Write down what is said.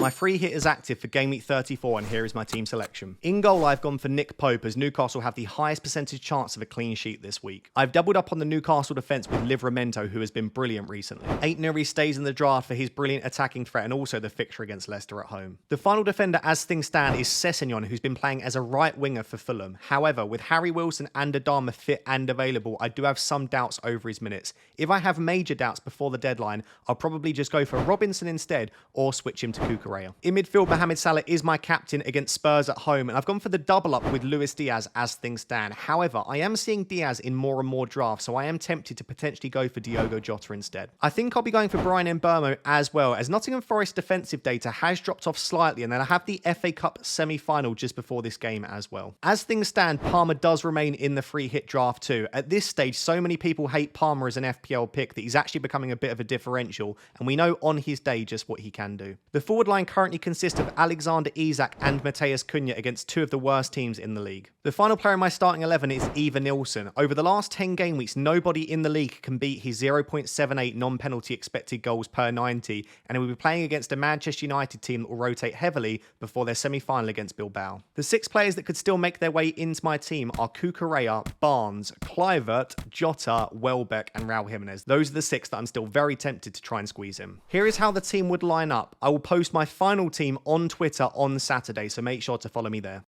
My free hit is active for game week 34, and here is my team selection. In goal, I've gone for Nick Pope, as Newcastle have the highest percentage chance of a clean sheet this week. I've doubled up on the Newcastle defence with Livramento, who has been brilliant recently. Aït-Nouri stays in the draft for his brilliant attacking threat and also the fixture against Leicester at home. The final defender as things stand is Sessegnon, who's been playing as a right winger for Fulham. However, with Harry Wilson and Adama fit and available, I do have some doubts over his minutes. If I have major doubts before the deadline, I'll probably just go for Robinson instead or switch him to Cucurella. In midfield, Mohamed Salah is my captain against Spurs at home, and I've gone for the double up with Luis Diaz as things stand. However, I am seeing Diaz in more and more drafts, so I am tempted to potentially go for Diogo Jota instead. I think I'll be going for Brian Mbeumo as well, as Nottingham Forest defensive data has dropped off slightly, and then I have the FA Cup semi-final just before this game as well. As things stand, Palmer does remain in the free hit draft too. At this stage, so many people hate Palmer as an FPL pick that he's actually becoming a bit of a differential, and we know on his day just what he can do. The forward line currently consists of Alexander Isak and Mateus Cunha against two of the worst teams in the league. The final player in my starting 11 is Eva Nilsson. Over the last 10 game weeks, nobody in the league can beat his 0.78 non-penalty expected goals per 90, and he will be playing against a Manchester United team that will rotate heavily before their semi-final against Bilbao. The 6 players that could still make their way into my team are Cucurella, Barnes, Kluivert, Jota, Welbeck, and Raul Jimenez. Those are the 6 that I'm still very tempted to try and squeeze in. Here is how the team would line up. I will post my final team on Twitter on Saturday, so make sure to follow me there.